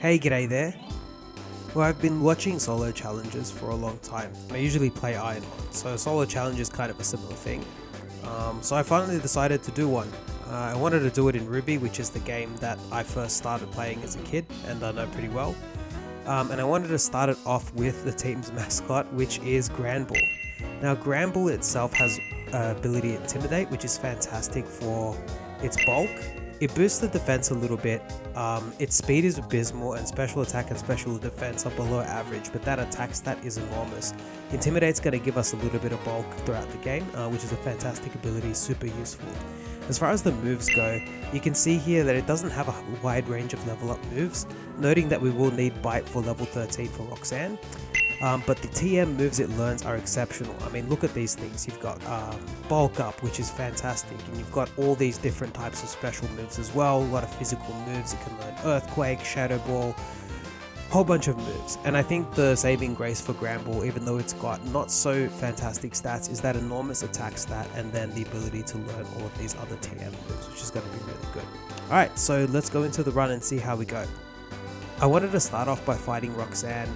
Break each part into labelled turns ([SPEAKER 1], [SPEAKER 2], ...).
[SPEAKER 1] Hey, g'day there. Well, I've been watching solo challenges for a long time. I usually play Iron, so solo challenge is kind of a similar thing. So I finally decided to do one. I wanted to do it in Ruby, which is the game that I first started playing as a kid and I know pretty well. And I wanted to start it off with the team's mascot, which is Granbull. Now, Granbull itself has ability Intimidate, which is fantastic for its bulk. It boosts the defense a little bit. Its speed is abysmal, and special attack and special defense are below average, but that attack stat is enormous. Intimidate's going to give us a little bit of bulk throughout the game, which is a fantastic ability, super useful. As far as the moves go, you can see here that it doesn't have a wide range of level up moves, noting that we will need Bite for level 13 for Roxanne. But the TM moves it learns are exceptional. I mean, look at these things. You've got Bulk Up, which is fantastic, and you've got all these different types of special moves as well. A lot of physical moves. You can learn Earthquake, Shadow Ball, whole bunch of moves. And I think the saving grace for Granbull, even though it's got not so fantastic stats, is that enormous attack stat and then the ability to learn all of these other TM moves, which is going to be really good. Alright, so let's go into the run and see how we go. I wanted to start off by fighting Roxanne,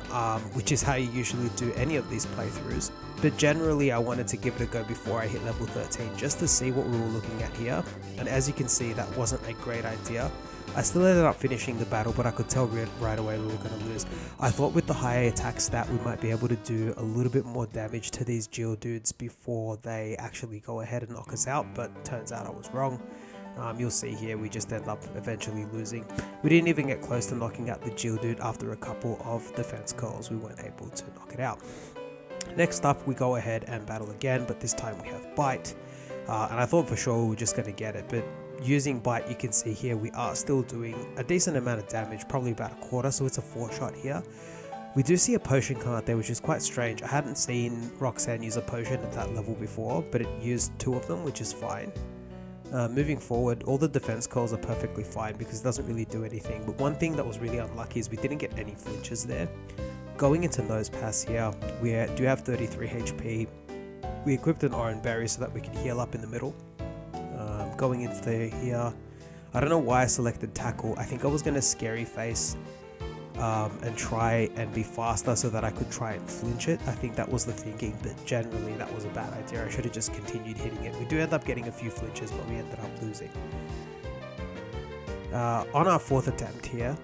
[SPEAKER 1] which is how you usually do any of these playthroughs, but generally I wanted to give it a go before I hit level 13 just to see what we were looking at here, and as you can see, that wasn't a great idea. I still ended up finishing the battle, but I could tell right away we were going to lose. I thought with the higher attack stat we might be able to do a little bit more damage to these Geodudes before they actually go ahead and knock us out, but turns out I was wrong. You'll see here we just end up eventually losing. We didn't even get close to knocking out the Geodude after a couple of defense curls. We weren't able to knock it out. Next up we go ahead and battle again, but this time we have Bite. And I thought for sure we were just going to get it, but using Bite, you can see here we are still doing a decent amount of damage, probably about a quarter, so it's a 4-shot here. We do see a potion come out there, which is quite strange. I hadn't seen Roxanne use a potion at that level before, but it used 2 of them, which is fine. Moving forward, all the defense calls are perfectly fine because it doesn't really do anything, but one thing that was really unlucky is we didn't get any flinches there. Going into Nose Pass here, we do have 33 HP. We equipped an Orange Berry so that we can heal up in the middle. Going into here, I don't know why I selected Tackle. I think I was going to Scary Face and try and be faster so that I could try and flinch it. I think that was the thinking, but generally that was a bad idea. I should have just continued hitting it. We do end up getting a few flinches, but we ended up losing. On our third attempt here,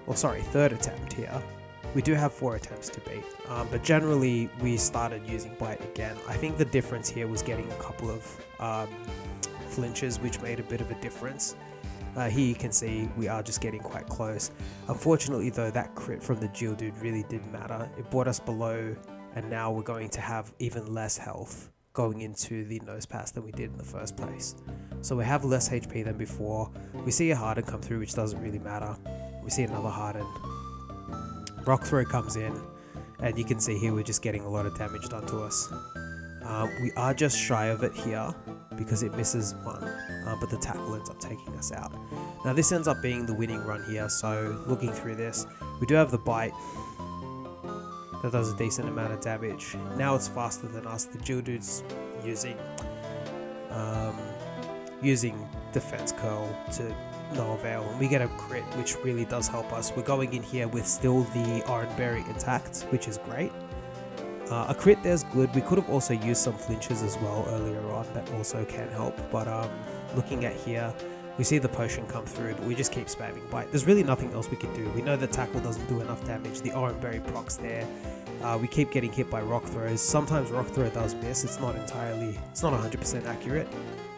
[SPEAKER 1] we do have 4 attempts to beat, but generally we started using Bite again. I think the difference here was getting a couple of flinches, which made a bit of a difference. Here you can see we are just getting quite close. Unfortunately though, that crit from the Geodude really did matter. It brought us below, and now we're going to have even less health going into the Nose Pass than we did in the first place. So we have less HP than before. We see a Harden come through, which doesn't really matter. We see another Harden. Rock Throw comes in, and you can see here we're just getting a lot of damage done to us. We are just shy of it here because it misses one, but the tackle ends up taking us out. Now this ends up being the winning run here, so looking through this, we do have the Bite that does a decent amount of damage. Now it's faster than us. The Geodude's using Defense Curl to no avail, and we get a crit, which really does help us. We're going in here with still the Orange Berry intact, which is great. A crit there's good. We could have also used some flinches as well earlier on, that also can help, but looking at here, we see the potion come through, but we just keep spamming Bite. There's really nothing else we can do. We know that Tackle doesn't do enough damage. The Orange Berry procs there. We keep getting hit by Rock Throws. Sometimes Rock Throw does miss. It's not 100% accurate,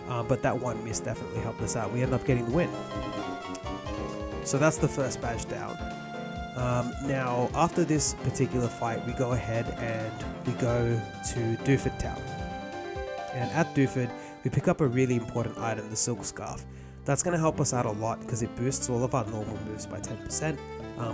[SPEAKER 1] but that one miss definitely helped us out. We end up getting the win. So that's the first badge down. Now, after this particular fight, we go ahead and we go to Dooford Town. And at Dooford, we pick up a really important item, the Silk Scarf. That's going to help us out a lot because it boosts all of our normal moves by 10%,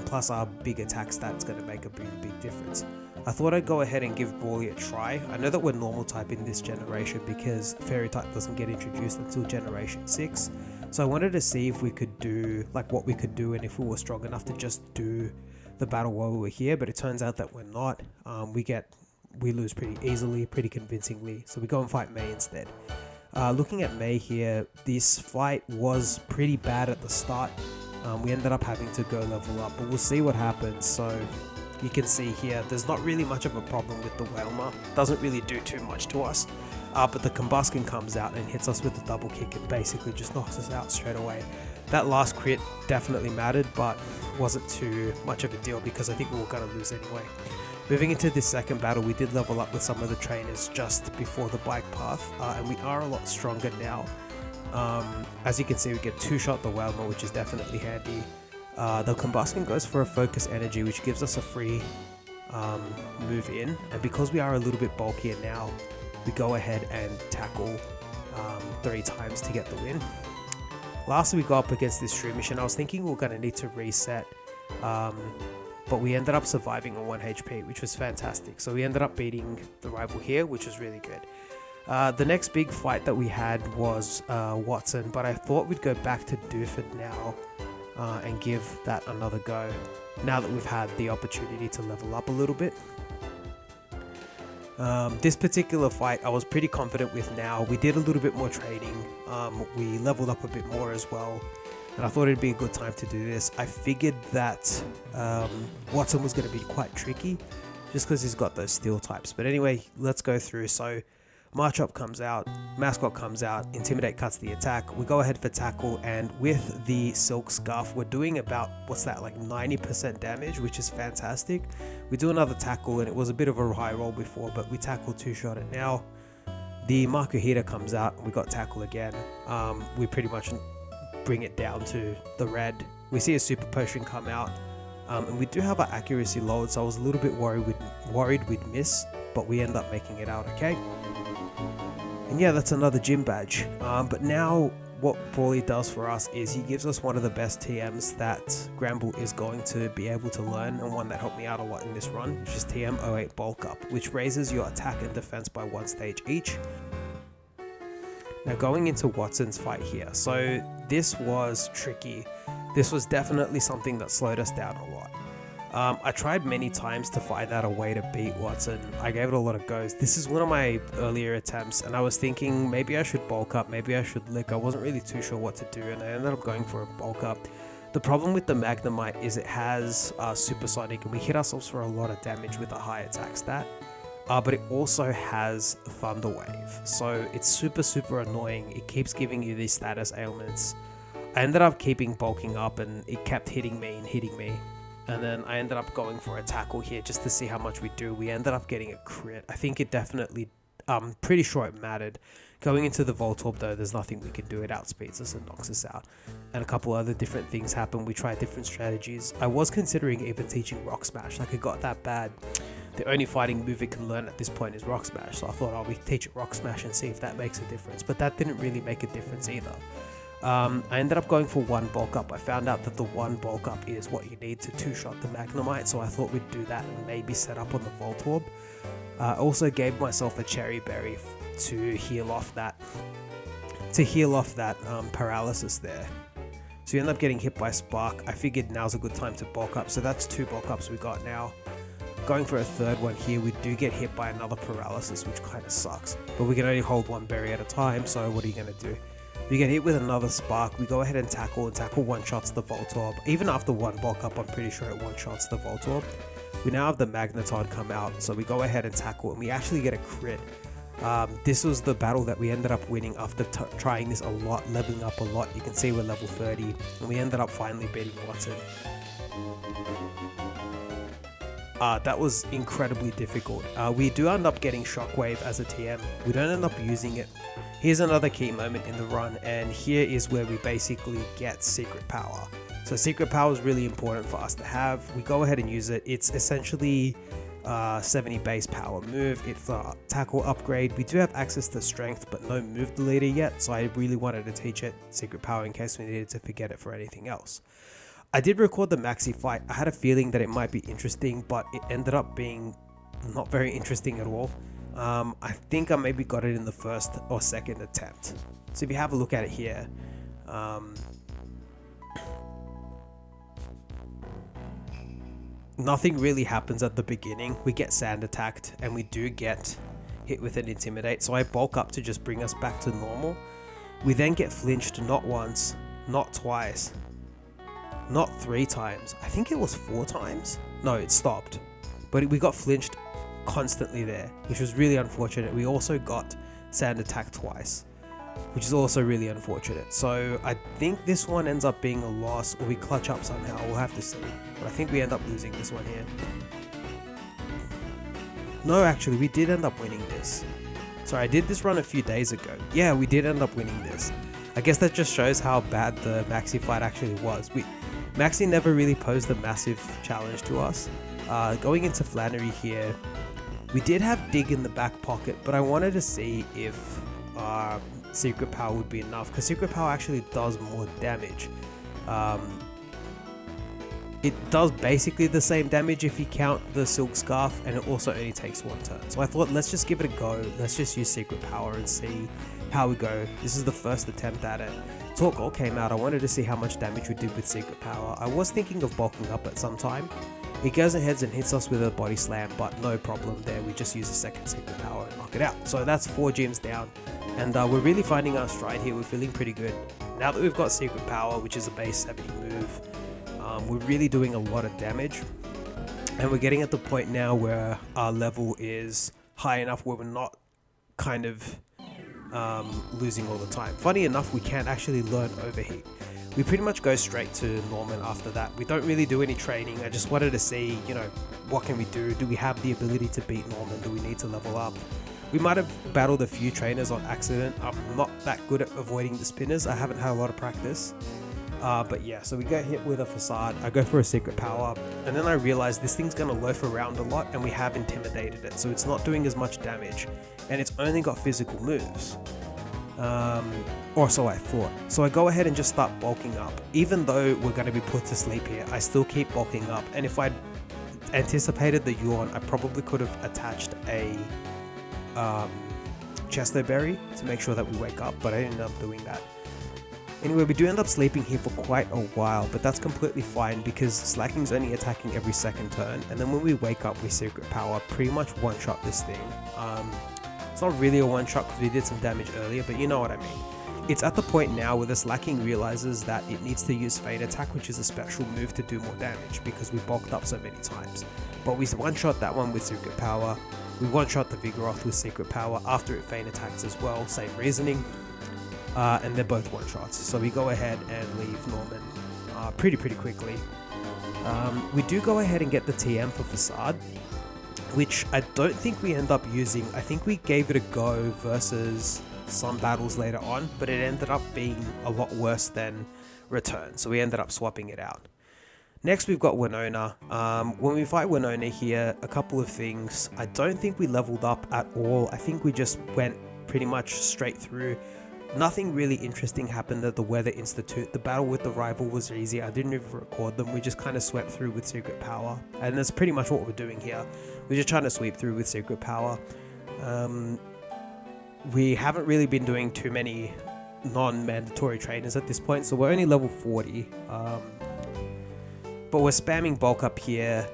[SPEAKER 1] plus our big attack stat's going to make a really big difference. I thought I'd go ahead and give Brawly a try. I know that we're normal type in this generation because Fairy type doesn't get introduced until generation 6. So I wanted to see if we could do, like what we could do and if we were strong enough to just do the battle while we were here, but it turns out that we're not. We lose pretty easily, pretty convincingly, so we go and fight May instead. Looking at May here, this fight was pretty bad at the start. We ended up having to go level up, but we'll see what happens. So you can see here, there's not really much of a problem with the Whalmer. Doesn't really do too much to us. But the Combuskin comes out and hits us with a double kick. It basically just knocks us out straight away. That last crit definitely mattered, but wasn't too much of a deal because I think we were going to lose anyway. Moving into this second battle, we did level up with some of the trainers just before the bike path, and we are a lot stronger now. As you can see, we get 2-shot the Whalmer, which is definitely handy. The Combuskin goes for a focus energy, which gives us a free move in, and because we are a little bit bulkier now, we go ahead and tackle 3 times to get the win. Lastly, we go up against this Shroomish, and I was thinking we were going to need to reset, but we ended up surviving on 1 HP, which was fantastic. So we ended up beating the rival here, which was really good. The next big fight that we had was Watson, but I thought we'd go back to Dooford now and give that another go, now that we've had the opportunity to level up a little bit. This particular fight I was pretty confident with now. We did a little bit more training, we leveled up a bit more as well, and I thought it'd be a good time to do this. I figured that Watson was going to be quite tricky just because he's got those steel types, but anyway, let's go through. So March Up comes out, Mascot comes out, Intimidate cuts the attack, we go ahead for tackle, and with the Silk Scarf we're doing about, what's that, like 90% damage, which is fantastic. We do another tackle, and it was a bit of a high roll before, but we tackle 2-shot it now. The Makuhita comes out, and we got tackle again. We pretty much bring it down to the red. We see a Super Potion come out, and we do have our accuracy lowered, so I was a little bit worried we'd miss, but we end up making it out okay. And yeah, that's another gym badge. But now what Brawly does for us is he gives us one of the best TMs that Granbull is going to be able to learn, and one that helped me out a lot in this run, which is TM08 Bulk Up, which raises your attack and defense by 1 stage each. Now going into Watson's fight here, so this was tricky. This was definitely something that slowed us down a lot. I tried many times to find out a way to beat Watson. I gave it a lot of goes. This is one of my earlier attempts, and I was thinking maybe I should bulk up, maybe I should lick. I wasn't really too sure what to do, and I ended up going for a bulk up. The problem with the Magnemite is it has Supersonic, and we hit ourselves for a lot of damage with a high attack stat. But it also has Thunder Wave, so it's super annoying. It keeps giving you these status ailments. I ended up keeping bulking up, and it kept hitting me and hitting me. And then I ended up going for a tackle here just to see how much we do. We ended up getting a crit. I think it definitely, I'm pretty sure it mattered. Going into the Voltorb though, there's nothing we can do. It outspeeds us and knocks us out. And a couple other different things happened. We tried different strategies. I was considering even teaching Rock Smash. Like, it got that bad. The only fighting move it can learn at this point is Rock Smash. So I thought, we teach it Rock Smash and see if that makes a difference. But that didn't really make a difference either. I ended up going for 1 bulk up. I found out that the 1 bulk up is what you need to 2-shot the Magnemite, so I thought we'd do that and maybe set up on the Voltorb. I also gave myself a Cherry Berry to heal off that paralysis there. So you end up getting hit by Spark. I figured now's a good time to bulk up, so that's 2 bulk ups we got now. Going for a 3rd one here, we do get hit by another paralysis, which kind of sucks, but we can only hold 1 berry at a time, so what are you going to do? We get hit with another Spark, we go ahead and tackle 1-shots the Voltorb. Even after 1 bulk up, I'm pretty sure it 1-shots the Voltorb. We now have the Magneton come out, so we go ahead and tackle, and we actually get a crit. This was the battle that we ended up winning after trying this a lot, leveling up a lot. You can see we're level 30, and we ended up finally beating Watson. That was incredibly difficult. We do end up getting Shockwave as a TM. We don't end up using it. Here's another key moment in the run, and here is where we basically get Secret Power. So Secret Power is really important for us to have. We go ahead and use it. It's essentially 70 base power move. It's a tackle upgrade. We do have access to strength, but no move deleter yet, so I really wanted to teach it Secret Power in case we needed to forget it for anything else. I did record the Maxi fight. I had a feeling that it might be interesting, but it ended up being not very interesting at all. I think I maybe got it in the 1st or 2nd attempt. So if you have a look at it here, nothing really happens at the beginning. We get sand attacked, and we do get hit with an Intimidate, so I bulk up to just bring us back to normal. We then get flinched not once, not twice, not 3 times. I think it was 4 times. No, it stopped. But we got flinched constantly there, which was really unfortunate. We also got sand attack twice, which is also really unfortunate. So I think this one ends up being a loss, or we clutch up somehow. We'll have to see. But I think we end up losing this one here. No, actually, we did end up winning this. Sorry, I did this run a few days ago. Yeah, we did end up winning this. I guess that just shows how bad the Maxi fight actually was. Maxi never really posed a massive challenge to us. Going into Flannery here, we did have Dig in the back pocket, but I wanted to see if Secret Power would be enough, because Secret Power actually does more damage. It does basically the same damage if you count the Silk Scarf, and it also only takes 1 turn. So I thought, let's just give it a go. Let's just use Secret Power and see how we go. This is the first attempt at it. Talk All came out. I wanted to see how much damage we did with Secret Power. I was thinking of bulking up at some time. It goes ahead and hits us with a body slam, but no problem there. We just use a second Secret Power and knock it out. So that's 4 gyms down, and we're really finding our stride here. We're feeling pretty good. Now that we've got Secret Power, which is a base 70 move, we're really doing a lot of damage, and we're getting at the point now where our level is high enough where we're not kind of losing all the time. Funny enough, we can't actually learn Overheat. We pretty much go straight to Norman after that. We don't really do any training. I just wanted to see, you know, what can we do? Do we have the ability to beat Norman? Do we need to level up? We might have battled a few trainers on accident. I'm not that good at avoiding the spinners. I haven't had a lot of practice. But yeah, so we get hit with a Facade. I go for a Secret Power, and then I realize this thing's going to loaf around a lot, and we have intimidated it. So it's not doing as much damage, and it's only got physical moves. Or so I thought. So I go ahead and just start bulking up. Even though we're going to be put to sleep here, I still keep bulking up. And if I'd anticipated the yawn, I probably could have attached a Chesto Berry to make sure that we wake up, but I ended up doing that. Anyway, we do end up sleeping here for quite a while, but that's completely fine because Slacking's only attacking every second turn, and then when we wake up we Secret Power, pretty much one-shot this thing. It's not really a one-shot because we did some damage earlier, but you know what I mean. It's at the point now where the Slacking realizes that it needs to use Fade Attack, which is a special move to do more damage because we bulked up so many times. But we one-shot that one with Secret Power, we one-shot the Vigoroth with Secret Power after it Fade Attacks as well, same reasoning. And they're both one-shots, so we go ahead and leave Norman pretty quickly. We do go ahead and get the TM for Facade, which I don't think we end up using. I think we gave it a go versus some battles later on, but it ended up being a lot worse than Return, so we ended up swapping it out. Next we've got Winona. When we fight Winona here, a couple of things. I don't think we leveled up at all. I think we just went pretty much straight through. Nothing really interesting happened at the Weather Institute. The battle with the rival was easy. I didn't even record them. We just kind of swept through with Secret Power. And that's pretty much what we're doing here. We're just trying to sweep through with Secret Power. We haven't really been doing too many non-mandatory trainers at this point. So we're only level 40. But we're spamming bulk up here.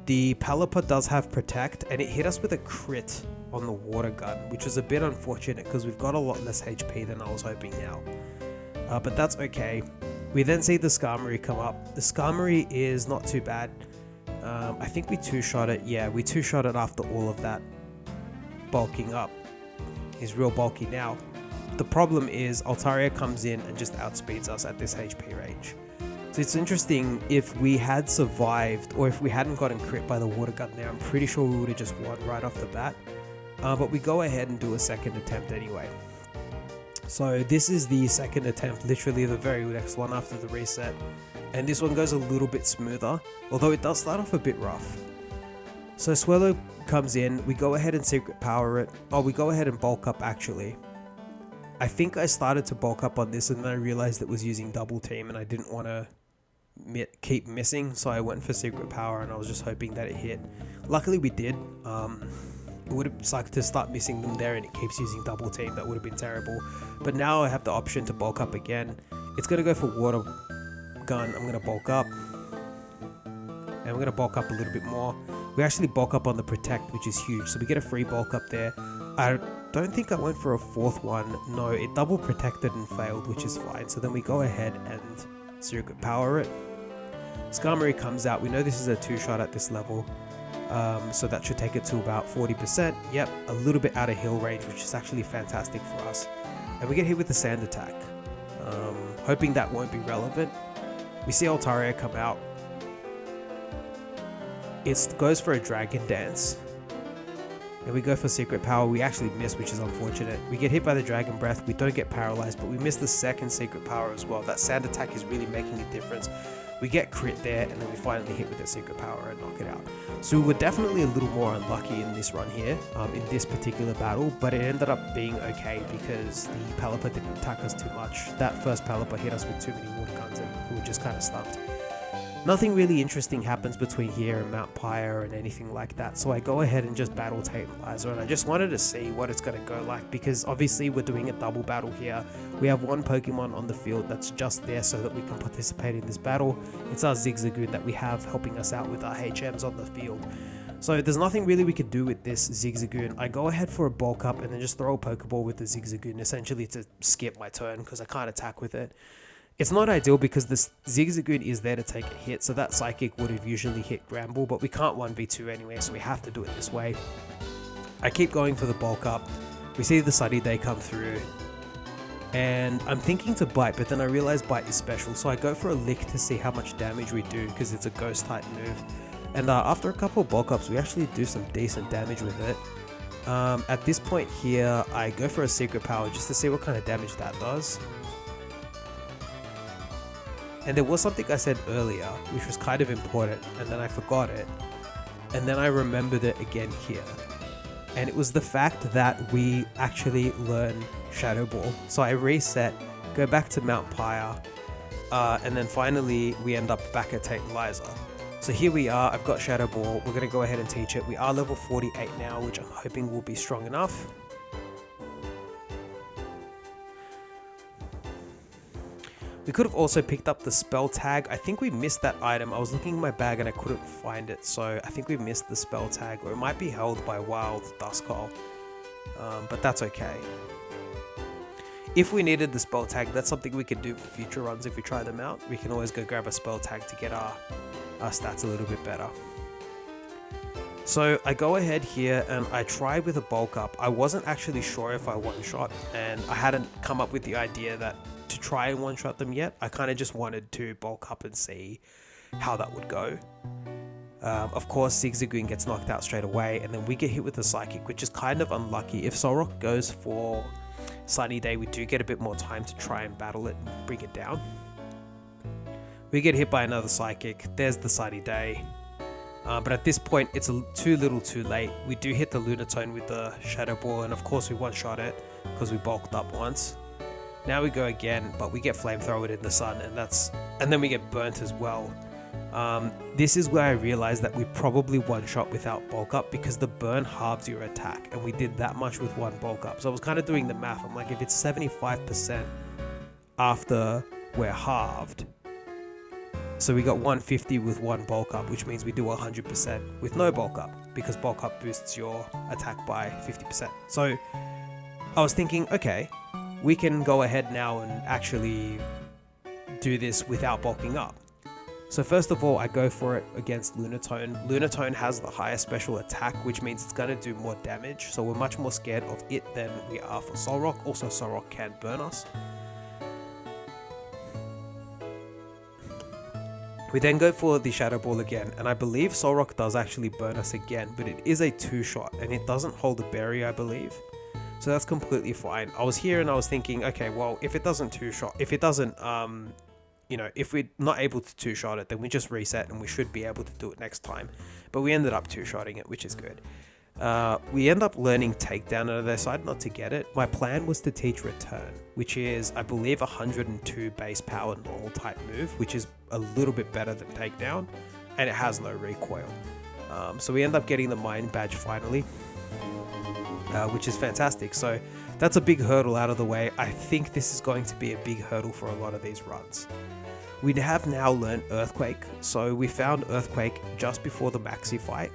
[SPEAKER 1] The Pelipper does have Protect, and it hit us with a crit on the water gun, which is a bit unfortunate because we've got a lot less HP than I was hoping now. But that's okay. We then see the Skarmory come up. The Skarmory is not too bad. I think we two-shot it. Yeah, we two-shot it after all of that bulking up. He's real bulky now. The problem is Altaria comes in and just outspeeds us at this HP range. So it's interesting, if we had survived, or if we hadn't gotten crit by the water gun there, I'm pretty sure we would have just won right off the bat. But we go ahead and do a second attempt anyway. So this is the second attempt, literally the very next one after the reset. And this one goes a little bit smoother, although it does start off a bit rough. So Swellow comes in, we go ahead and Secret Power it. Oh, we go ahead and bulk up actually. I think I started to bulk up on this and then I realized it was using Double Team and I didn't want to keep missing, so I went for Secret Power and I was just hoping that it hit. Luckily we did. It would have sucked to start missing them there and it keeps using Double Team. That would have been terrible. But now I have the option to bulk up again. It's going to go for Water Gun. I'm going to bulk up. And we're going to bulk up a little bit more. We actually bulk up on the Protect, which is huge. So we get a free bulk up there. I don't think I went for a fourth one. No, it double protected and failed, which is fine. So then we go ahead and Secret Power it. Skarmory comes out. We know this is a 2-shot at this level. So that should take it to about 40%. Yep, a little bit out of heal range, which is actually fantastic for us. And we get hit with the sand attack. Hoping that won't be relevant. We see Altaria come out. It goes for a Dragon Dance. And we go for Secret Power. We actually miss, which is unfortunate. We get hit by the Dragon Breath. We don't get paralyzed, but we miss the second Secret Power as well. That sand attack is really making a difference. We get crit there, and then we finally hit with the Secret Power and knock it out. So we were definitely a little more unlucky in this run here, in this particular battle, but it ended up being okay because the Pelipper didn't attack us too much. That first Pelipper hit us with too many water guns and we were just kind of stumped. Nothing really interesting happens between here and Mount Pyre and anything like that, so I go ahead and just battle Tantalizer, and I just wanted to see what it's going to go like, because obviously we're doing a double battle here. We have one Pokemon on the field that's just there so that we can participate in this battle. It's our Zigzagoon that we have helping us out with our HMs on the field. So there's nothing really we can do with this Zigzagoon. I go ahead for a Bulk Up and then just throw a Pokeball with the Zigzagoon, essentially to skip my turn because I can't attack with it. It's not ideal because this Zigzagoon is there to take a hit, so that Psychic would have usually hit Granbull, but we can't 1v2 anyway, so we have to do it this way. I keep going for the Bulk Up. We see the Sunny Day come through, and I'm thinking to Bite, but then I realize Bite is special, so I go for a Lick to see how much damage we do, because it's a Ghost type move. And after a couple of Bulk Ups, we actually do some decent damage with it. At this point here, I go for a Secret Power just to see what kind of damage that does. And there was something I said earlier, which was kind of important, and then I forgot it. And then I remembered it again here. And it was the fact that we actually learn Shadow Ball. So I reset, go back to Mount Pyre, and then finally we end up back at Tantalizer. So here we are, I've got Shadow Ball, we're going to go ahead and teach it. We are level 48 now, which I'm hoping will be strong enough. We could have also picked up the spell tag. I think we missed that item. I was looking in my bag and I couldn't find it, so I think we missed the spell tag, or it might be held by Wild Duskull, but that's okay. If we needed the spell tag, that's something we could do for future runs if we try them out. We can always go grab a spell tag to get our stats a little bit better. So I go ahead here and I try with a Bulk Up. I wasn't actually sure if I one-shot, and I hadn't come up with the idea that to try and one-shot them yet. I kind of just wanted to Bulk Up and see how that would go. Of course, Zigzagoon gets knocked out straight away, and then we get hit with the Psychic, which is kind of unlucky. If Solrock goes for Sunny Day, we do get a bit more time to try and battle it and bring it down. We get hit by another Psychic. There's the Sunny Day. But at this point, it's too little too late. We do hit the Lunatone with the Shadow Ball, and of course we one-shot it because we bulked up once. Now we go again, but we get Flamethrowered in the sun, and then we get burnt as well. This is where I realized that we probably one-shot without Bulk Up because the burn halves your attack, and we did that much with one Bulk Up. So I was kind of doing the math. I'm like, if it's 75% after we're halved, so we got 150 with one Bulk Up, which means we do 100% with no Bulk Up, because Bulk Up boosts your attack by 50%. So I was thinking, okay, we can go ahead now and actually do this without bulking up. So first of all, I go for it against Lunatone. Lunatone has the highest special attack, which means it's going to do more damage. So we're much more scared of it than we are for Solrock. Also, Solrock can burn us. We then go for the Shadow Ball again, and I believe Solrock does actually burn us again, but it is a 2-shot, and it doesn't hold a berry, I believe. So that's completely fine. I was here and I was thinking, okay, well, if it doesn't if we're not able to 2-shot it, then we just reset and we should be able to do it next time. But we ended up 2-shotting it, which is good. We end up learning Takedown, and I decided not to get it. My plan was to teach Return, which is, I believe, 102 base power normal type move, which is a little bit better than Takedown, and it has no recoil. So we end up getting the Mind Badge finally. Which is fantastic. So that's a big hurdle out of the way. I think this is going to be a big hurdle for a lot of these runs. We have now learned Earthquake. So we found Earthquake just before the Maxi fight.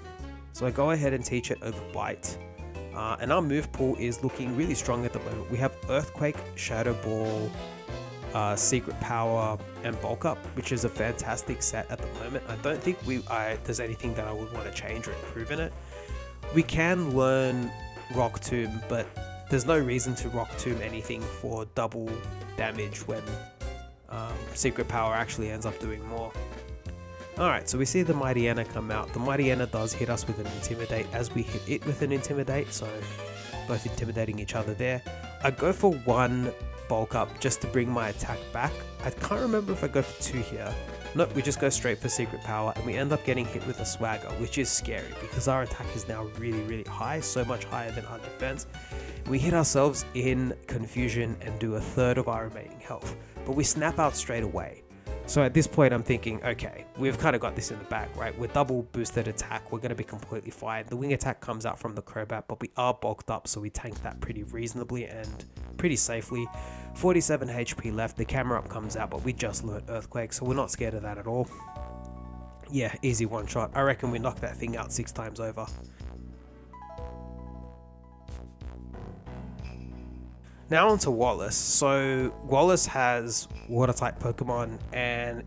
[SPEAKER 1] So I go ahead and teach it over Bite. And our move pool is looking really strong at the moment. We have Earthquake, Shadow Ball, Secret Power, and Bulk Up, which is a fantastic set at the moment. I don't think there's anything that I would want to change or improve in it. We can learn Rock Tomb, but there's no reason to Rock Tomb anything for double damage when Secret Power actually ends up doing more. Alright, so we see the Mightyena come out. The Mightyena does hit us with an Intimidate as we hit it with an Intimidate, so both intimidating each other there. I go for one Bulk Up just to bring my attack back. I can't remember if I go for two here. Nope, we just go straight for Secret Power and we end up getting hit with a Swagger, which is scary because our attack is now really high, so much higher than our defense. We hit ourselves in Confusion and do a third of our remaining health, but we snap out straight away. So at this point I'm thinking, okay, we've kind of got this in the bag, right? We're double boosted attack, we're going to be completely fine. The wing attack comes out from the Crobat, but we are bulked up, so we tank that pretty reasonably and pretty safely. 47 HP left, the camera up comes out, but we just learned Earthquake, so we're not scared of that at all. Yeah, easy one shot. I reckon we knocked that thing out 6 times over. Now on to Wallace. So Wallace has water type Pokemon, and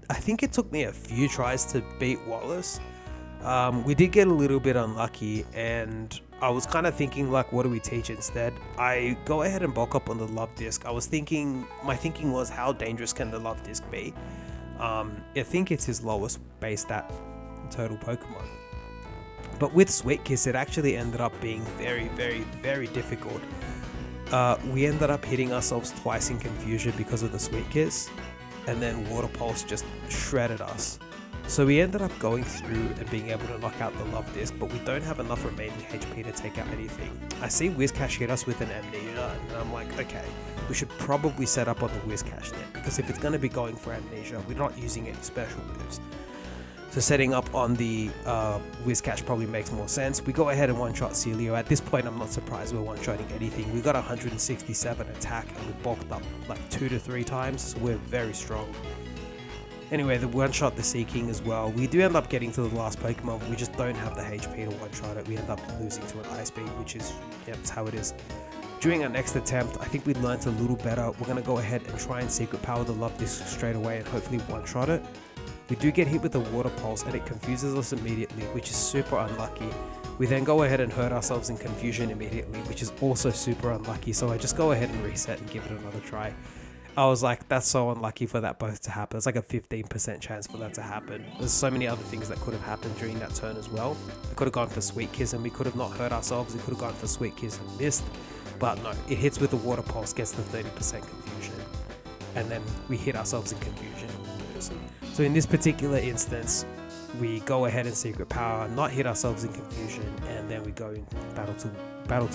[SPEAKER 1] I think it took me a few tries to beat Wallace. We did get a little bit unlucky, and I was kind of thinking like, what do we teach instead? I go ahead and bulk up on the Love Disc. my thinking was, how dangerous can the Love Disc be? I think it's his lowest base stat total Pokemon. But with Sweet Kiss, it actually ended up being very difficult. We ended up hitting ourselves twice in Confusion because of the Sweet Kiss, and then Water Pulse just shredded us. So we ended up going through and being able to knock out the Love Disc, but we don't have enough remaining HP to take out anything. I see Whiscash hit us with an Amnesia, and I'm like, okay, we should probably set up on the Whiscash then, because if it's going to be going for Amnesia, we're not using any special moves. So setting up on the Whiscash probably makes more sense. We go ahead and one-shot Celio. At this point, I'm not surprised we're one-shotting anything. We got 167 attack and we bulked up like 2 to 3 times, so we're very strong. Anyway, the one-shot the Seaking as well. We do end up getting to the last Pokemon, but we just don't have the HP to one-shot it. We end up losing to an Ice Beam, which is, yeah, that's how it is. During our next attempt, I think we learned a little better. We're going to go ahead and try and Secret Power the Love Disc straight away and hopefully one-shot it. We do get hit with the Water Pulse and it confuses us immediately, which is super unlucky. We then go ahead and hurt ourselves in Confusion immediately, which is also super unlucky, so I just go ahead and reset and give it another try. I was like, that's so unlucky for that both to happen. It's like a 15% chance for that to happen. There's so many other things that could have happened during that turn as well. I could have gone for Sweet Kiss and we could have not hurt ourselves. We could have gone for Sweet Kiss and missed. But no, it hits with the Water Pulse, gets the 30% Confusion. And then we hit ourselves in Confusion and lose. So in this particular instance, we go ahead and Secret Power, not hit ourselves in Confusion, and then we go in battle to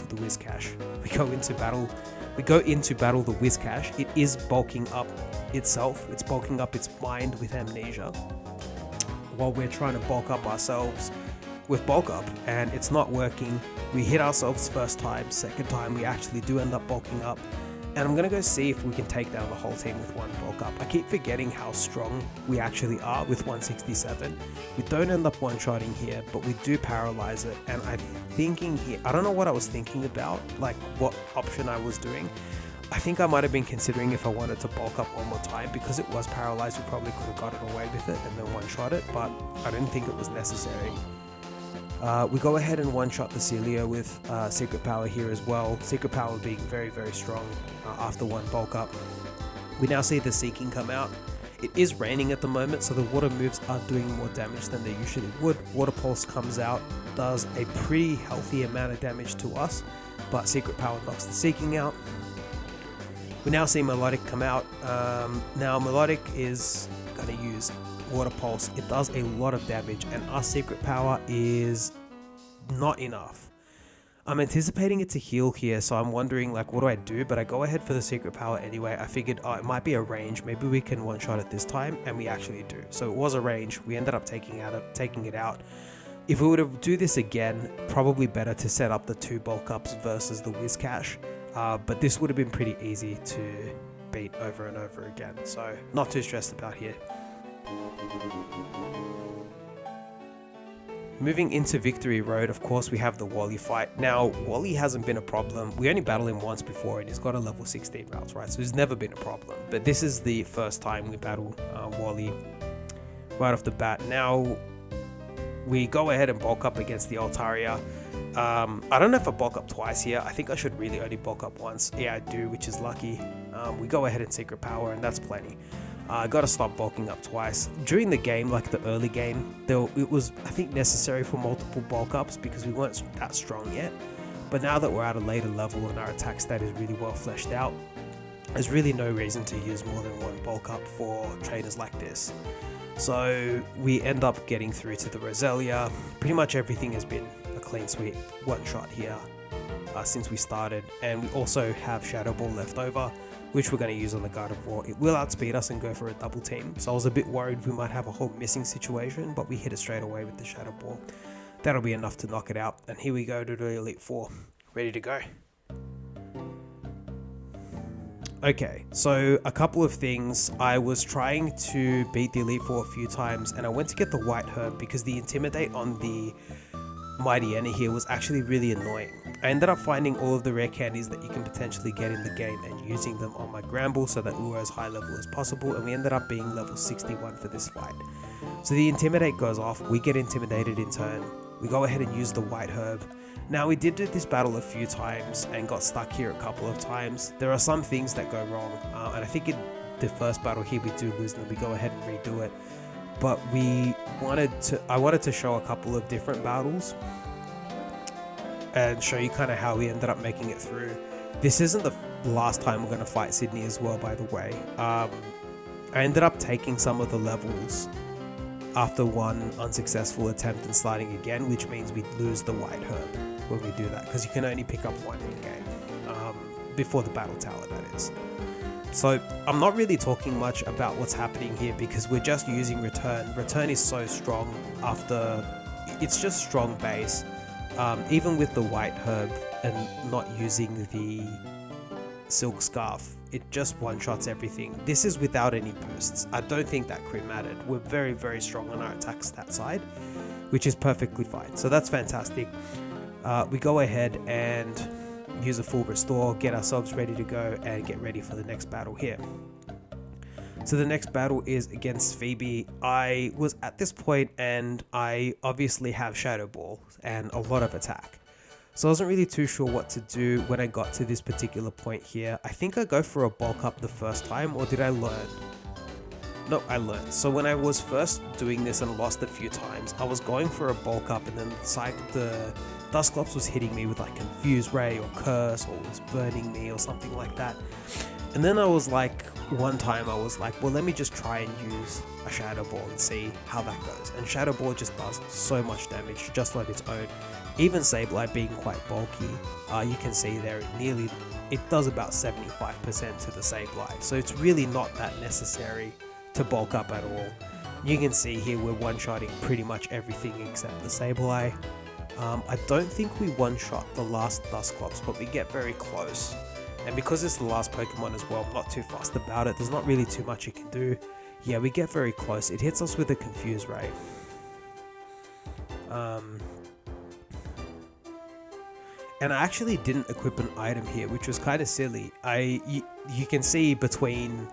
[SPEAKER 1] the Whiscash. We go into battle the Whiscash. It is bulking up itself. It's bulking up its mind with Amnesia, while we're trying to bulk up ourselves with Bulk Up, and it's not working. We hit ourselves first time, second time we actually do end up bulking up. And I'm going to go see if we can take down the whole team with one bulk up. I keep forgetting how strong we actually are with 167. We don't end up one-shotting here, but we do paralyze it. And I'm thinking here, I don't know what I was thinking about, like what option I was doing. I think I might have been considering if I wanted to bulk up one more time. Because it was paralyzed, we probably could have gotten away with it and then one-shot it, but I didn't think it was necessary. We go ahead and one-shot the Celio with Secret Power here as well. Secret Power being very strong after one bulk up. We now see the Seaking come out. It is raining at the moment, so the water moves are doing more damage than they usually would. Water Pulse comes out, does a pretty healthy amount of damage to us, but Secret Power knocks the Seaking out. We now see Melodic come out. Now Melodic is going to use Water Pulse. It does a lot of damage and our Secret Power is not enough. I'm anticipating it to heal here, so I'm wondering like, what do I do? But I go ahead for the Secret Power anyway. I figured, oh, it might be a range, maybe we can one-shot it this time, and we actually do. So it was a range. We ended up taking it out. If we were to do this again, probably better to set up the 2 bulk ups versus the Whiscash, but this would have been pretty easy to beat over and over again, so not too stressed about here. moving into Victory Road, of course, we have the Wally fight. Now, Wally hasn't been a problem. We only battled him once before, and he's got a level 16 routes, right? So he's never been a problem. But this is the first time we battle Wally right off the bat. Now, we go ahead and bulk up against the Altaria. I don't know if I bulk up twice here. I think I should really only bulk up once. Yeah, I do, which is lucky. We go ahead and Secret Power, and that's plenty. I gotta stop bulking up twice. During the game, like the early game, it was, I think, necessary for multiple bulk ups because we weren't that strong yet. But now that we're at a later level and our attack stat is really well fleshed out, there's really no reason to use more than one bulk up for trainers like this. So we end up getting through to the Roselia. Pretty much everything has been a clean sweep, one shot here since we started. And we also have Shadow Ball left over, which we're going to use on the Gardevoir. It will outspeed us and go for a double team. So I was a bit worried we might have a whole missing situation, but we hit it straight away with the Shadow Ball. That'll be enough to knock it out. And here we go to the Elite Four. Ready to go. Okay, so a couple of things. I was trying to beat the Elite Four a few times, and I went to get the White Herb because the Intimidate on the Mighty Enna here was actually really annoying. I ended up finding all of the rare candies that you can potentially get in the game and using them on my Granbull so that we were as high level as possible, and we ended up being level 61 for this fight. So the Intimidate goes off, we get intimidated in turn, we go ahead and use the White Herb. Now we did do this battle a few times and got stuck here a couple of times. There are some things that go wrong, and I think in the first battle here we do lose and we go ahead and redo it. But I wanted to show a couple of different battles and show you kind of how we ended up making it through. This isn't the last time we're going to fight Sydney as well, by the way. I ended up taking some of the levels after one unsuccessful attempt and starting again, which means we lose the White Herb when we do that, because you can only pick up one in game before the Battle Tower, that is. So I'm not really talking much about what's happening here because we're just using Return. Return is so strong after, it's just strong base. Even with the White Herb and not using the Silk Scarf, it just one-shots everything. This is without any boosts. I don't think that crit mattered. We're very, very strong on our attack stat side, which is perfectly fine. So that's fantastic. We go ahead and use a full restore, get ourselves ready to go and get ready for the next battle here. So the next battle is against Phoebe. I was at this point and I obviously have Shadow Ball and a lot of attack. So I wasn't really too sure what to do when I got to this particular point here. I think I go for a bulk up the first time, or did I learn? No, I learned. So when I was first doing this and lost a few times, I was going for a bulk up and then the Dusclops was hitting me with like Confuse Ray or Curse or was burning me or something like that. And then I was like, one time I was like, well, let me just try and use a Shadow Ball and see how that goes. And Shadow Ball just does so much damage just on its own. Even Sableye being quite bulky, you can see there it does about 75% to the Sableye. So it's really not that necessary to bulk up at all. You can see here we're one-shotting pretty much everything except the Sableye. I don't think we one-shot the last Dusclops, but we get very close. And because it's the last Pokemon as well, I'm not too fussed about it. There's not really too much you can do. Yeah, we get very close. It hits us with a Confuse Ray. And I actually didn't equip an item here, which was kind of silly. You can see between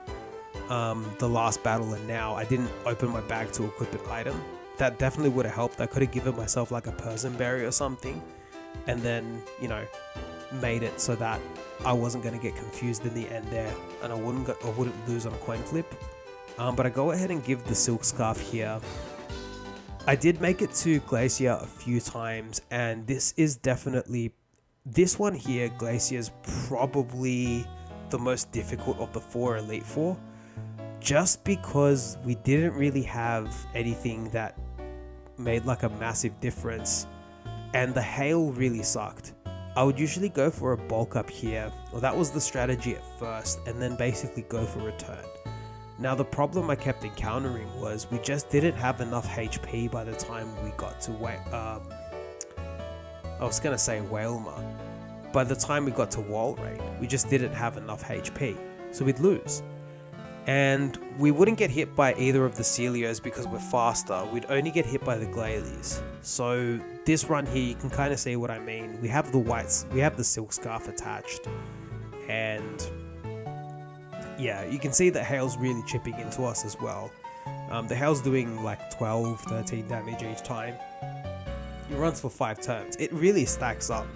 [SPEAKER 1] the last battle and now, I didn't open my bag to equip an item. That definitely would have helped. I could have given myself like a Person Berry or something, and then, you know, made it so that I wasn't going to get confused in the end there, and I wouldn't lose on a coin flip. But I go ahead and give the Silk Scarf here. I did make it to Glacier a few times, and this one here, Glacier, is probably the most difficult of the 4 Elite Four, just because we didn't really have anything that made like a massive difference, and the hail really sucked. I would usually go for a bulk up here, or that was the strategy at first, and then basically go for Return. Now the problem I kept encountering was we just didn't have enough HP by the time we got to I was gonna say Wailmer. By the time we got to Walrein, we just didn't have enough HP, so we'd lose. And we wouldn't get hit by either of the Celios because we're faster. We'd only get hit by the Glalie. So this run here, you can kind of see what I mean. We have the Silk Scarf attached, and yeah, you can see that Hail's really chipping into us as well. The Hail's doing like 12, 13 damage each time. It runs for 5 turns. It really stacks up.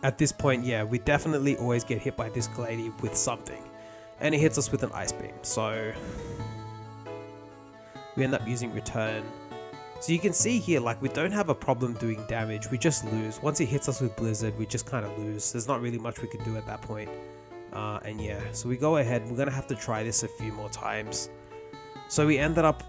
[SPEAKER 1] At this point, yeah, we definitely always get hit by this Glalie with something. And it hits us with an Ice Beam. So we end up using Return. So you can see here, like, we don't have a problem doing damage. We just lose. Once he hits us with Blizzard, we just kind of lose. There's not really much we can do at that point. And yeah, so we go ahead. We're going to have to try this a few more times. So we ended up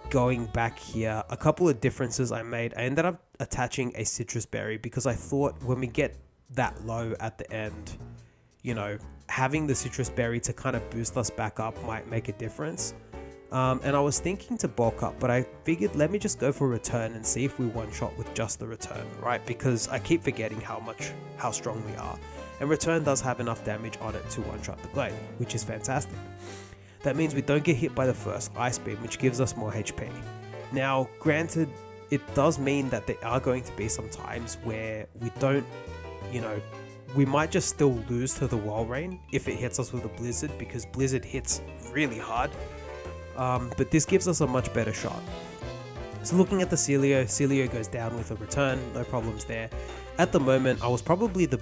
[SPEAKER 1] going back here. A couple of differences I made. I ended up attaching a Citrus Berry because I thought when we get that low at the end, you know, having the Citrus Berry to kind of boost us back up might make a difference. And I was thinking to bulk up, but I figured let me just go for Return and see if we one-shot with just the Return, right? Because I keep forgetting how strong we are. And Return does have enough damage on it to one-shot the Glalie, which is fantastic. That means we don't get hit by the first Ice Beam, which gives us more HP. Now, granted, it does mean that there are going to be some times where we don't, you know, we might just still lose to the Walrein if it hits us with a Blizzard, because Blizzard hits really hard. But this gives us a much better shot. So looking at the Celio goes down with a Return, no problems there. At the moment, I was probably the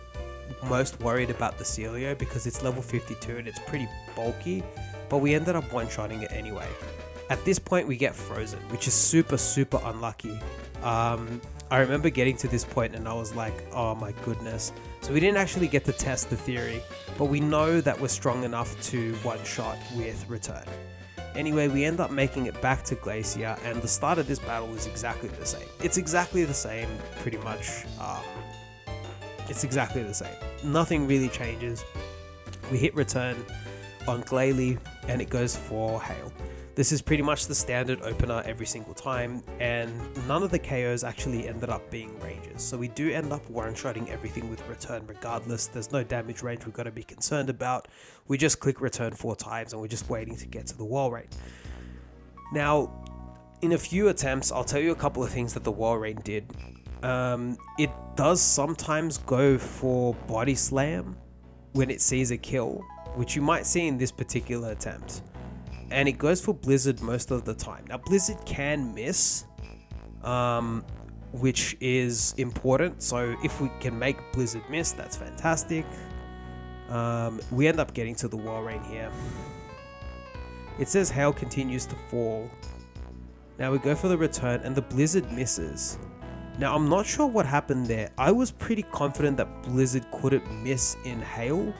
[SPEAKER 1] most worried about the Celio because it's level 52 and it's pretty bulky, but we ended up one-shotting it anyway. At this point, we get Frozen, which is super, super unlucky. I remember getting to this point and I was like, oh my goodness. So we didn't actually get to test the theory, but we know that we're strong enough to one-shot with Return. Anyway, we end up making it back to Glacier, and the start of this battle is exactly the same. It's exactly the same, pretty much. It's exactly the same. Nothing really changes. We hit Return on Glalie, and it goes for Hail. This is pretty much the standard opener every single time, and none of the KOs actually ended up being ranges. So we do end up one-shotting everything with Return regardless. There's no damage range we've got to be concerned about. We just click Return 4 times and we're just waiting to get to the Walrein. Now, in a few attempts, I'll tell you a couple of things that the Walrein did. It does sometimes go for Body Slam when it sees a kill, which you might see in this particular attempt. And it goes for Blizzard most of the time. Now, Blizzard can miss, which is important. So if we can make Blizzard miss, that's fantastic. We end up getting to the Walrein here. It says Hail continues to fall. Now we go for the Return and the Blizzard misses. Now, I'm not sure what happened there. I was pretty confident that Blizzard couldn't miss in Hail.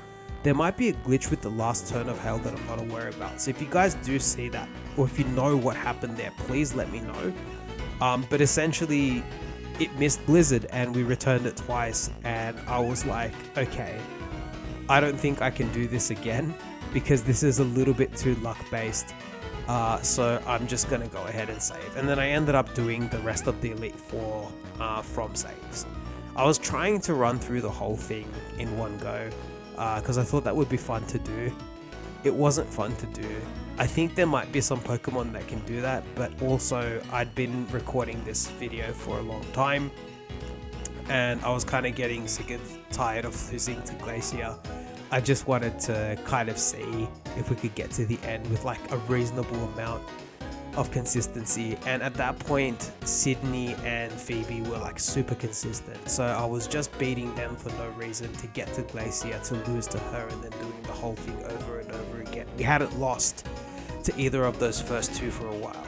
[SPEAKER 1] There might be a glitch with the last turn of Hail that I'm not aware about. So if you guys do see that, or if you know what happened there, please let me know. But essentially, it missed Blizzard and we returned it twice. And I was like, okay, I don't think I can do this again because this is a little bit too luck based. So I'm just going to go ahead and save. And then I ended up doing the rest of the Elite Four from saves. I was trying to run through the whole thing in one go. Because I thought that would be fun to do. It wasn't fun to do. I think there might be some Pokemon that can do that, but also I'd been recording this video for a long time and I was kind of getting sick and tired of losing to Glacier. I just wanted to kind of see if we could get to the end with like a reasonable amount of consistency, and at that point Sydney and Phoebe were like super consistent, so I was just beating them for no reason to get to Glacier to lose to her and then doing the whole thing over and over again. We hadn't lost to either of those first two for a while.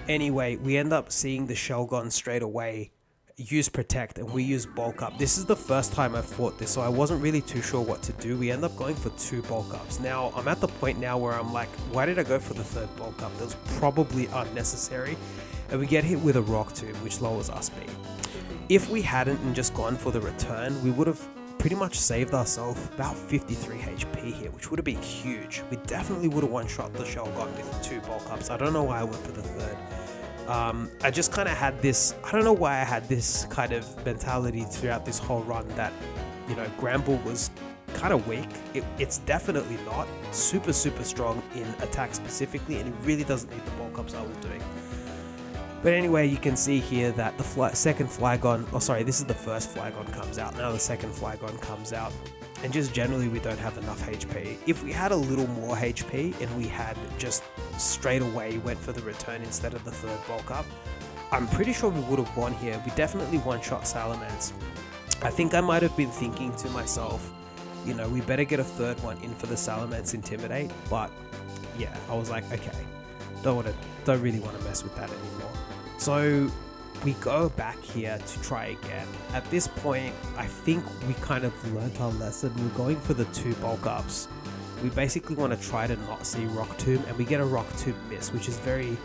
[SPEAKER 1] Anyway, we end up seeing the Shelgon straight away use Protect and we use Bulk Up. This is the first time I've fought this, so I wasn't really too sure what to do. We end up going for 2 Bulk Ups. Now, I'm at the point now where I'm like, why did I go for the 3rd Bulk Up? That was probably unnecessary. And we get hit with a Rock Tomb, which lowers our speed. If we hadn't and just gone for the Return, we would have pretty much saved ourselves about 53 HP here, which would have been huge. We definitely would have one-shot the Shelgon with 2 Bulk Ups. I don't know why I went for the 3rd. I just kind of had this, I don't know why I had this kind of mentality throughout this whole run that, you know, Granbull was kind of weak. It's definitely not super strong in attack specifically, and it really doesn't need the bulk ups I was doing. But anyway, you can see here that the second Flygon, oh sorry, this is the first Flygon comes out, now the second Flygon comes out, and just generally we don't have enough HP. If we had a little more HP and we had just straight away went for the return instead of the third bulk up, I'm pretty sure we would have won here. We definitely one-shot Salamence. I think I might have been thinking to myself, you know, we better get a third one in for the Salamence Intimidate, but yeah, I was like, okay, don't really want to mess with that anymore. So we go back here to try again. At this point, I think we kind of learnt our lesson. We're going for the 2 bulk ups. We basically want to try to not see Rock Tomb, and we get a Rock Tomb miss, which is very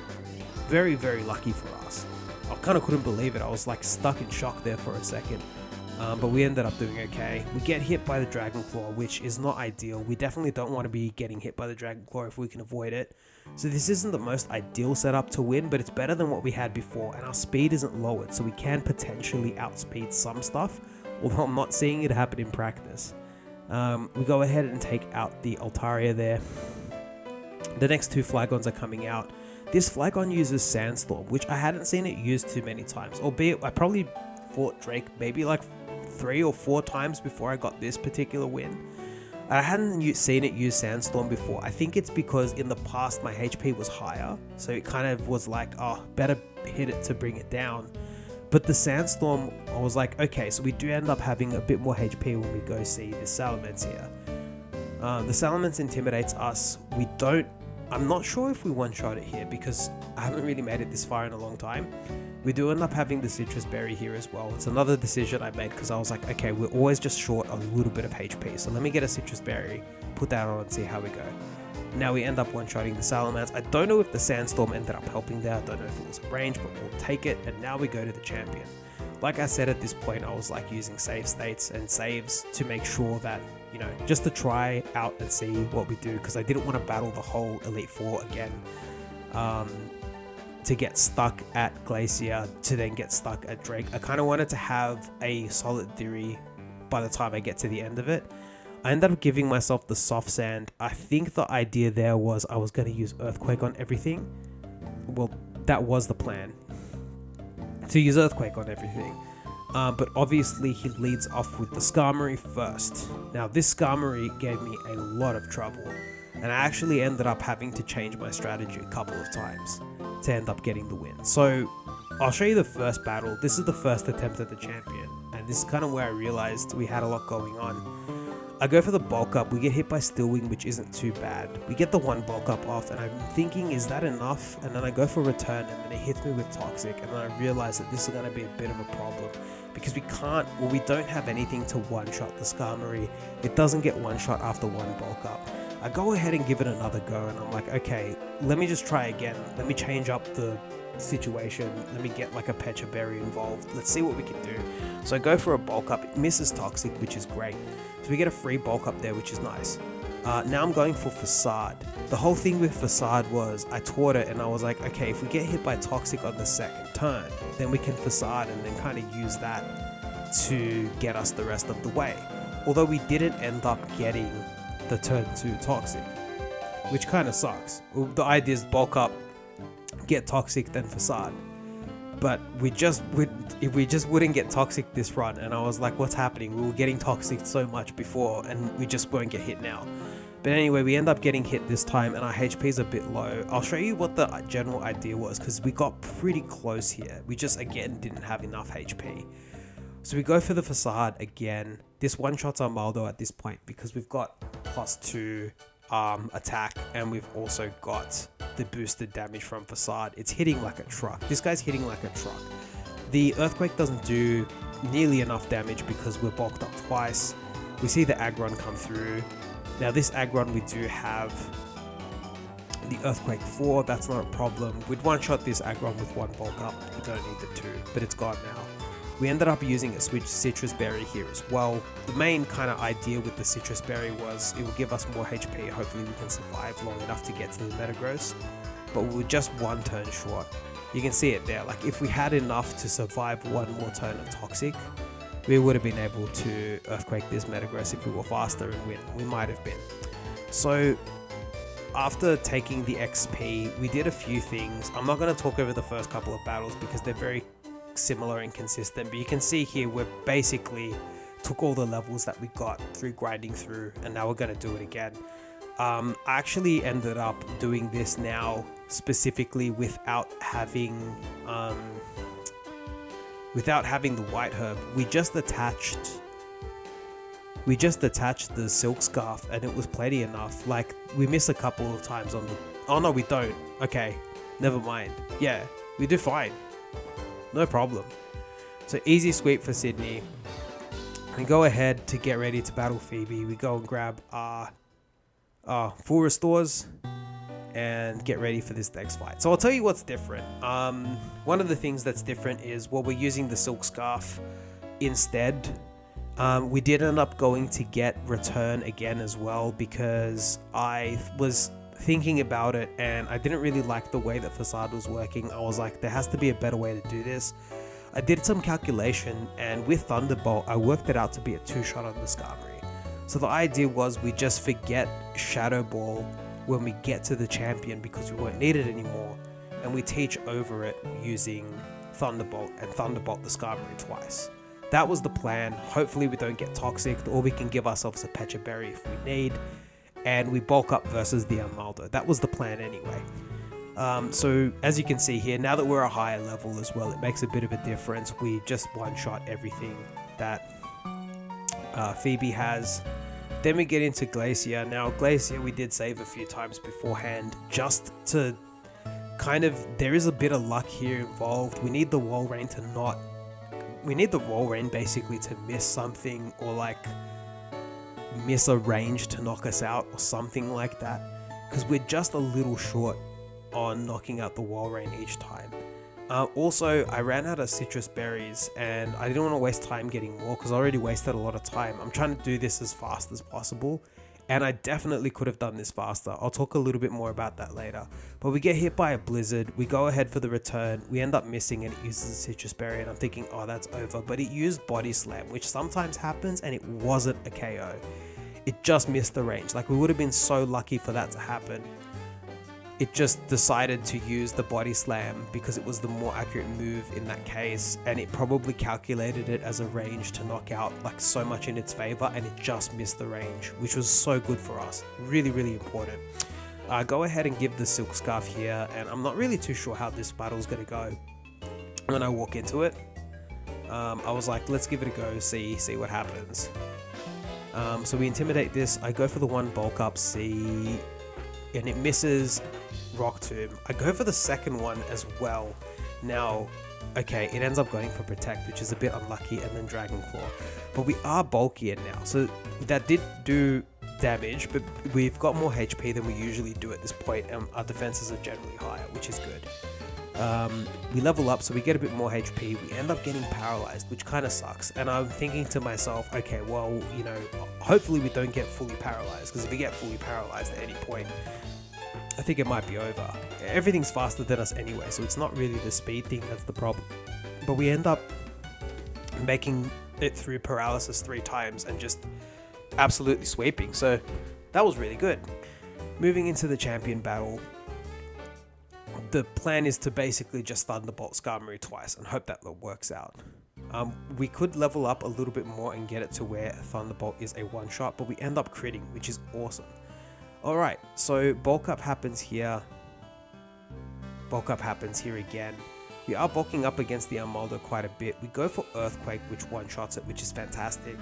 [SPEAKER 1] lucky for us. I kind of couldn't believe it. I was like stuck in shock there for a second. But we ended up doing okay. We get hit by the Dragon Claw, which is not ideal. We definitely don't want to be getting hit by the Dragon Claw if we can avoid it. So this isn't the most ideal setup to win, but it's better than what we had before, and our speed isn't lowered, so we can potentially outspeed some stuff, although I'm not seeing it happen in practice. We go ahead and take out the Altaria there. The next 2 Flygons are coming out. This Flygon uses Sandstorm, which I hadn't seen it used too many times, albeit I probably fought Drake maybe like 3 or 4 times before I got this particular win. I hadn't seen it use Sandstorm before. I think it's because in the past my HP was higher, so it kind of was like, oh, better hit it to bring it down. But the Sandstorm, I was like, okay, so we do end up having a bit more HP when we go see the Salamence here. The Salamence intimidates us. I'm not sure if we one-shot it here because I haven't really made it this far in a long time. We do end up having the Citrus Berry here as well. It's another decision I made because I was like, okay, we're always just short a little bit of HP, so let me get a Citrus Berry, put that on and see how we go. Now we end up one-shotting the Salamence. I don't know if the Sandstorm ended up helping there, I don't know if it was a range, but we'll take it, and now we go to the champion. Like I said, at this point I was like using save states and saves to make sure that, you know, just to try out and see what we do, because I didn't want to battle the whole Elite Four again, to get stuck at Glacier, to then get stuck at Drake. I kind of wanted to have a solid theory by the time I get to the end of it. I ended up giving myself the soft sand. I think the idea there was I was going to use Earthquake on everything. Well, that was the plan, to use Earthquake on everything. But obviously he leads off with the Skarmory first. Now this Skarmory gave me a lot of trouble, and I actually ended up having to change my strategy a couple of times to end up getting the win. So I'll show you the first battle. This is the first attempt at the champion, and this is kind of where I realized we had a lot going on. I go for the bulk up, we get hit by Steel Wing, which isn't too bad. We get the 1 bulk up off, and I'm thinking, is that enough? And then I go for return, and then it hits me with Toxic, and then I realize that this is going to be a bit of a problem, because we don't have anything to one-shot the Skarmory. It doesn't get one-shot after 1 bulk up. I go ahead and give it another go, and I'm like, okay, let me just try again. Let me change up the situation. Let me get like a Pecha Berry involved. Let's see what we can do. So I go for a bulk up. It misses Toxic, which is great. So we get a free bulk up there, which is nice. Now I'm going for Facade. The whole thing with Facade was I taught it, and I was like, okay, if we get hit by Toxic on the second turn, then we can Facade and then kind of use that to get us the rest of the way. Although we didn't end up getting the turn 2 Toxic, which kind of sucks. The idea is bulk up, get Toxic, then Facade. But we just wouldn't get Toxic this run, and I was like, what's happening? We were getting Toxic so much before, and we just won't get hit now. But anyway, we end up getting hit this time, and our HP is a bit low. I'll show you what the general idea was, because we got pretty close here. We just, again, didn't have enough HP. So we go for the Facade again. This one-shots our Maldo at this point, because we've got +2 attack, and we've also got the boosted damage from Facade. It's hitting like a truck. This guy's hitting like a truck. The Earthquake doesn't do nearly enough damage because we're bulked up twice. We see the Aggron come through. Now this Aggron, we do have the Earthquake 4, that's not a problem. We'd one-shot this Aggron with 1 bulk up. We don't need the 2, but it's gone now. We ended up using a Citrus Berry here as well. The main kind of idea with the Citrus Berry was it will give us more HP. Hopefully we can survive long enough to get to the Metagross. But we were just 1 turn short. You can see it there. Like if we had enough to survive 1 more turn of Toxic, we would have been able to Earthquake this Metagross if we were faster and win. We might have been. So after taking the XP, we did a few things. I'm not going to talk over the first couple of battles because they're very similar and consistent, but you can see here we're basically took all the levels that we got through grinding through, and now we're going to do it again. I actually ended up doing this now specifically without having the white herb. We just attached the silk scarf and it was plenty enough. Like, we missed a couple of times on the, oh no we don't, okay, never mind, yeah, we do fine, no problem. So easy sweep for Sydney. We go ahead to get ready to battle Phoebe. We go and grab our full restores and get ready for this next fight. So I'll tell you what's different. One of the things that's different is, well, we're using the silk scarf instead. We did end up going to get return again as well because I was thinking about it and I didn't really like the way that Facade was working. I was like, there has to be a better way to do this. I did some calculation, and with Thunderbolt I worked it out to be a 2-shot on the Skarmory. So the idea was we just forget Shadow Ball when we get to the champion because we won't need it anymore, and we teach over it using Thunderbolt and Thunderbolt the Skarmory twice. That was the plan. Hopefully we don't get toxic, or we can give ourselves a Pecha Berry if we need, and we bulk up versus the Armaldo. That was the plan anyway. So as you can see here, now that we're a higher level as well, it makes a bit of a difference. We just one-shot everything that Phoebe has. Then we get into Glacier. Now Glacier we did save a few times beforehand just to kind of, there is a bit of luck here involved. We need the Wall Rain to not, we need the Wall Rain basically to miss something, or like miss a range to knock us out or something like that, because we're just a little short on knocking out the Wall Rain each time. Also, I ran out of citrus berries and I didn't want to waste time getting more because I already wasted a lot of time. I'm trying to do this as fast as possible, and I definitely could have done this faster. I'll talk a little bit more about that later. But we get hit by a blizzard, we go ahead for the return, we end up missing and it uses a citrus berry, and I'm thinking, oh, that's over. But it used Body Slam, which sometimes happens, and it wasn't a KO. It just missed the range. Like, we would have been so lucky for that to happen. It just decided to use the Body Slam because it was the more accurate move in that case, and it probably calculated it as a range to knock out like so much in its favor, and it just missed the range, which was so good for us. Really, really important. Go ahead and give the Silk Scarf here, and I'm not really too sure how this battle is going to go. When I walk into it, I was like, let's give it a go, see what happens. So we intimidate this. I go for the one bulk up C, and it misses Rock Tomb. I go for the second one as well. Now, okay, it ends up going for Protect, which is a bit unlucky, and then Dragon Claw. But we are bulkier now, so that did do damage, but we've got more HP than we usually do at this point, and our defenses are generally higher, which is good. We level up, so we get a bit more HP. We end up getting paralyzed, which kind of sucks. And I'm thinking to myself, okay, well, you know, hopefully we don't get fully paralyzed, because if we get fully paralyzed at any point, I think it might be over. Everything's faster than us anyway, so it's not really the speed thing that's the problem. But we end up making it through paralysis 3 times and just absolutely sweeping. So that was really good. Moving into the champion battle, the plan is to basically just Thunderbolt Skarmory twice and hope that works out. We could level up a little bit more and get it to where Thunderbolt is a one-shot, but we end up critting, which is awesome. Alright, so bulk up happens here. Bulk up happens here again. We are bulking up against the Armaldo quite a bit. We go for Earthquake, which one-shots it, which is fantastic.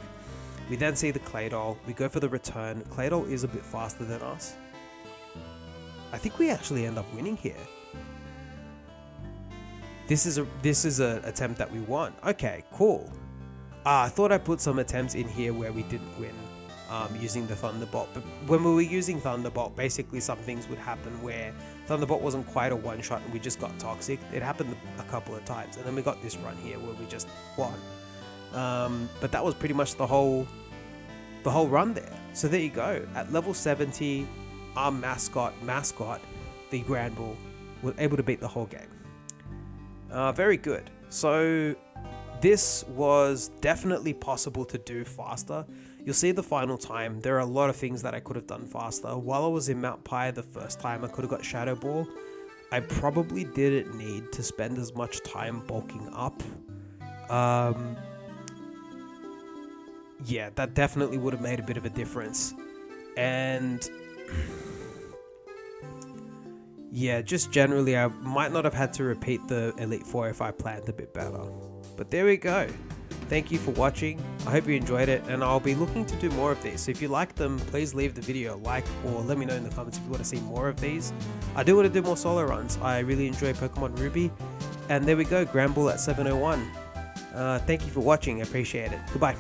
[SPEAKER 1] We then see the Claydol. We go for the return. Claydol is a bit faster than us. I think we actually end up winning here. This is a attempt that we won. Okay, cool. I thought I put some attempts in here where we didn't win using the Thunderbolt, but when we were using Thunderbolt, basically some things would happen where Thunderbolt wasn't quite a one-shot and we just got toxic. It happened a couple of times, and then we got this run here where we just won. But that was pretty much the whole run there. So there you go. At level 70, our mascot, the Granbull, was able to beat the whole game. Very good. So this was definitely possible to do faster. You'll see the final time, there are a lot of things that I could have done faster. While I was in Mount Pi the first time, I could have got Shadow Ball. I probably didn't need to spend as much time bulking up. Yeah, that definitely would have made a bit of a difference. And yeah, just generally, I might not have had to repeat the Elite Four if I planned a bit better. But there we go. Thank you for watching. I hope you enjoyed it, and I'll be looking to do more of these. So if you like them, please leave the video a like, or let me know in the comments if you want to see more of these. I do want to do more solo runs. I really enjoy Pokemon Ruby. And there we go, Granbull at 701. Thank you for watching. I appreciate it. Goodbye.